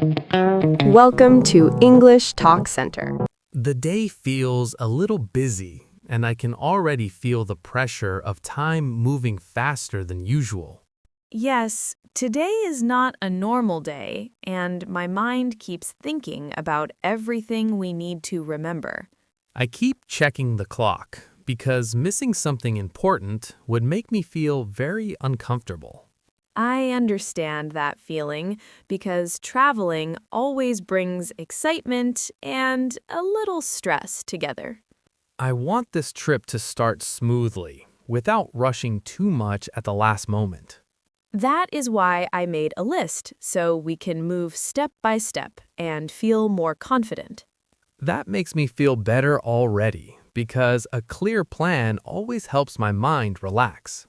Welcome to English Talk Center. The day feels a little busy, and I can already feel the pressure of time moving faster than usual. Yes, today is not a normal day, and my mind keeps thinking about everything we need to remember. I keep checking the clock because missing something important would make me feel very uncomfortable. I understand that feeling because traveling always brings excitement and a little stress together. I want this trip to start smoothly, without rushing too much at the last moment. That is why I made a list so we can move step by step and feel more confident. That makes me feel better already because a clear plan always helps my mind relax.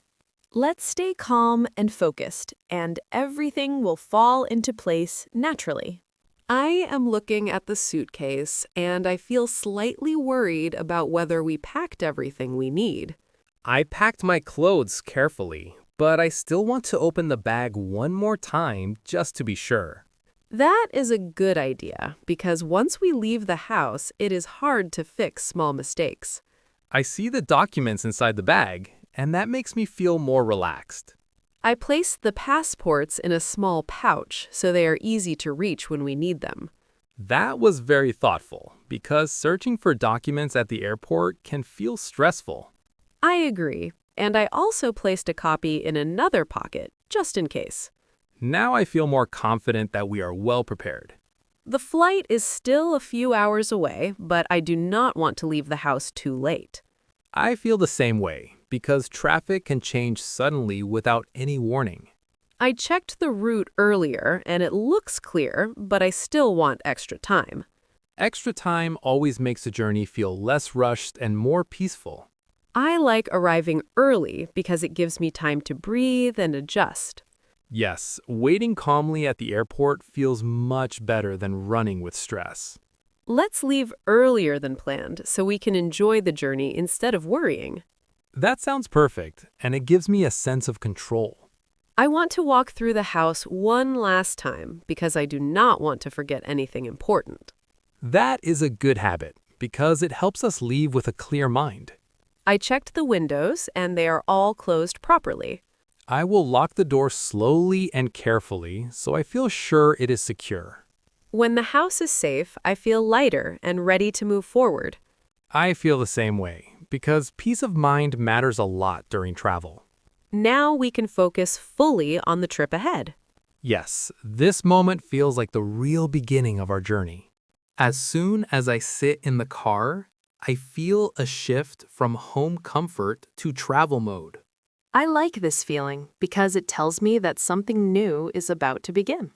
Let's stay calm and focused, and everything will fall into place naturally. I am looking at the suitcase and I feel slightly worried about whether we packed everything we need. I packed my clothes carefully, but I still want to open the bag one more time just to be sure. That is a good idea because once we leave the house, it is hard to fix small mistakes. I see the documents inside the bag, and that makes me feel more relaxed. I placed the passports in a small pouch so they are easy to reach when we need them. That was very thoughtful, because searching for documents at the airport can feel stressful. I agree, and I also placed a copy in another pocket, just in case. Now I feel more confident that we are well prepared. The flight is still a few hours away, but I do not want to leave the house too late. I feel the same way, because traffic can change suddenly without any warning. I checked the route earlier and it looks clear, but I still want extra time. Extra time always makes the journey feel less rushed and more peaceful. I like arriving early because it gives me time to breathe and adjust. Yes, waiting calmly at the airport feels much better than running with stress. Let's leave earlier than planned so we can enjoy the journey instead of worrying. That sounds perfect, and it gives me a sense of control. I want to walk through the house one last time because I do not want to forget anything important. That is a good habit, because it helps us leave with a clear mind. I checked the windows and they are all closed properly. I will lock the door slowly and carefully so I feel sure it is secure. When the house is safe, I feel lighter and ready to move forward. I feel the same way, because peace of mind matters a lot during travel. Now we can focus fully on the trip ahead. Yes, this moment feels like the real beginning of our journey. As soon as I sit in the car, I feel a shift from home comfort to travel mode. I like this feeling because it tells me that something new is about to begin.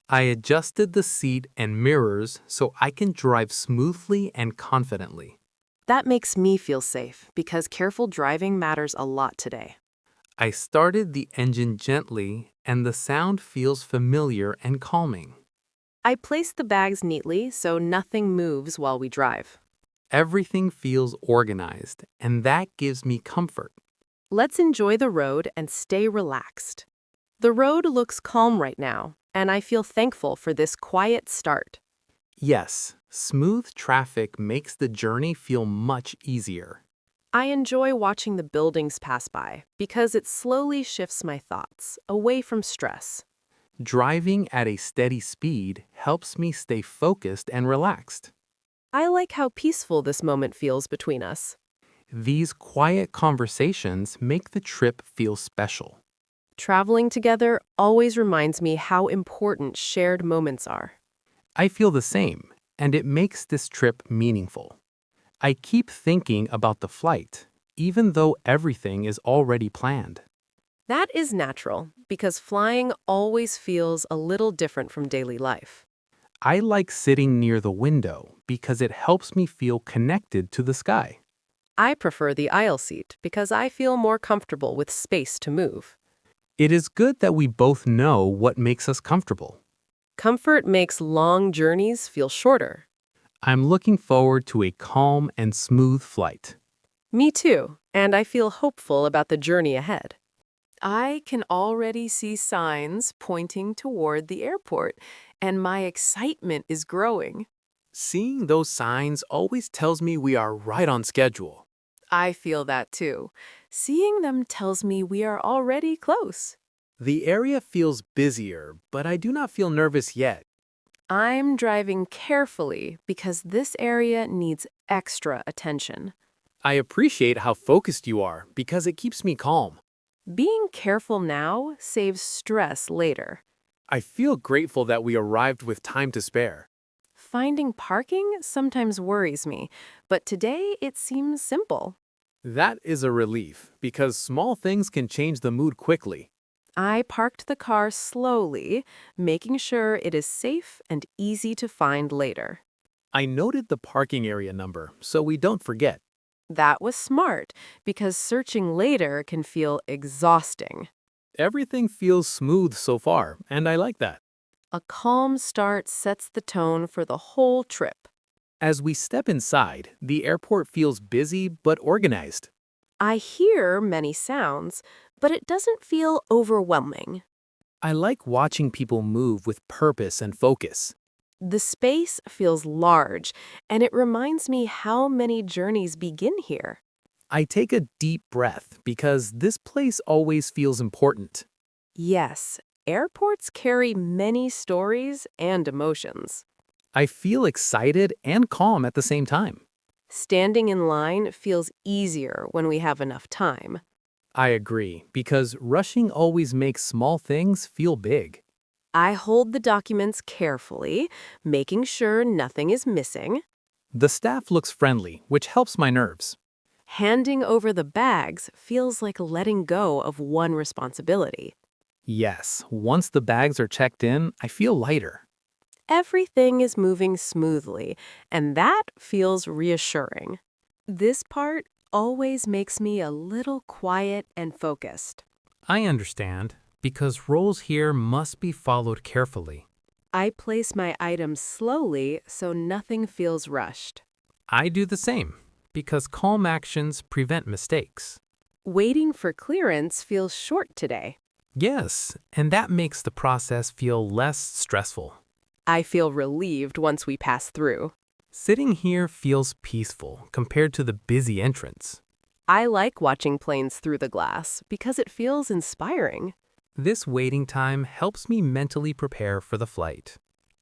I adjusted the seat and mirrors so I can drive smoothly and confidently. That makes me feel safe because careful driving matters a lot today. I started the engine gently, and the sound feels familiar and calming. I placed the bags neatly so nothing moves while we drive. Everything feels organized, and that gives me comfort. Let's enjoy the road and stay relaxed. The road looks calm right now, and I feel thankful for this quiet start. Yes, smooth traffic makes the journey feel much easier. I enjoy watching the buildings pass by because it slowly shifts my thoughts away from stress. Driving at a steady speed helps me stay focused and relaxed. I like how peaceful this moment feels between us. These quiet conversations make the trip feel special. Traveling together always reminds me how important shared moments are. I feel the same, and it makes this trip meaningful. I keep thinking about the flight, even though everything is already planned. That is natural because flying always feels a little different from daily life. I like sitting near the window because it helps me feel connected to the sky. I prefer the aisle seat because I feel more comfortable with space to move. It is good that we both know what makes us comfortable. Comfort makes long journeys feel shorter. I'm looking forward to a calm and smooth flight. Me too, and I feel hopeful about the journey ahead. I can already see signs pointing toward the airport, and my excitement is growing. Seeing those signs always tells me we are right on schedule. I feel that too. Seeing them tells me we are already close. The area feels busier, but I do not feel nervous yet. I'm driving carefully because this area needs extra attention. I appreciate how focused you are because it keeps me calm. Being careful now saves stress later. I feel grateful that we arrived with time to spare. Finding parking sometimes worries me, but today it seems simple. That is a relief because small things can change the mood quickly. I parked the car slowly, making sure it is safe and easy to find later. I noted the parking area number so we don't forget. That was smart because searching later can feel exhausting. Everything feels smooth so far, and I like that. A calm start sets the tone for the whole trip. As we step inside, the airport feels busy but organized. I hear many sounds, but it doesn't feel overwhelming. I like watching people move with purpose and focus. The space feels large, and it reminds me how many journeys begin here. I take a deep breath because this place always feels important. Yes, airports carry many stories and emotions. I feel excited and calm at the same time. Standing in line feels easier when we have enough time. I agree, because rushing always makes small things feel big. I hold the documents carefully, making sure nothing is missing. The staff looks friendly, which helps my nerves. Handing over the bags feels like letting go of one responsibility. Yes, once the bags are checked in, I feel lighter. Everything is moving smoothly, and that feels reassuring. This part always makes me a little quiet and focused. I understand, because rules here must be followed carefully. I place my items slowly so nothing feels rushed. I do the same, because calm actions prevent mistakes. Waiting for clearance feels short today. Yes, and that makes the process feel less stressful. I feel relieved once we pass through. Sitting here feels peaceful compared to the busy entrance. I like watching planes through the glass because it feels inspiring. This waiting time helps me mentally prepare for the flight.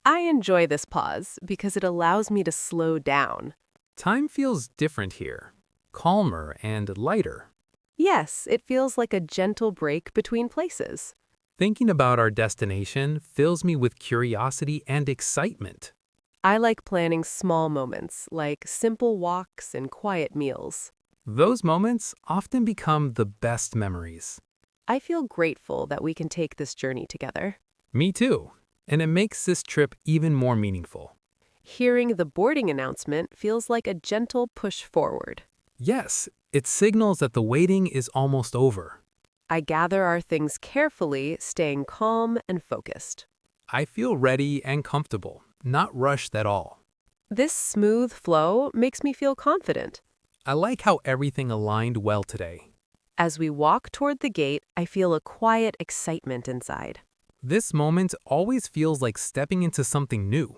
I enjoy this pause because it allows me to slow down. Time feels different here, calmer and lighter. Yes, it feels like a gentle break between places. Thinking about our destination fills me with curiosity and excitement. I like planning small moments, like simple walks and quiet meals. Those moments often become the best memories. I feel grateful that we can take this journey together. Me too, and it makes this trip even more meaningful. Hearing the boarding announcement feels like a gentle push forward. Yes, it signals that the waiting is almost over. I gather our things carefully, staying calm and focused. I feel ready and comfortable, not rushed at all. This smooth flow makes me feel confident. I like how everything aligned well today. As we walk toward the gate, I feel a quiet excitement inside. This moment always feels like stepping into something new.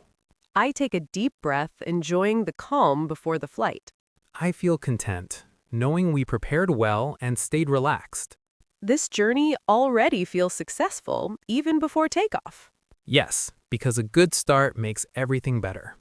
I take a deep breath, enjoying the calm before the flight. I feel content, knowing we prepared well and stayed relaxed. This journey already feels successful, even before takeoff. Yes, because a good start makes everything better.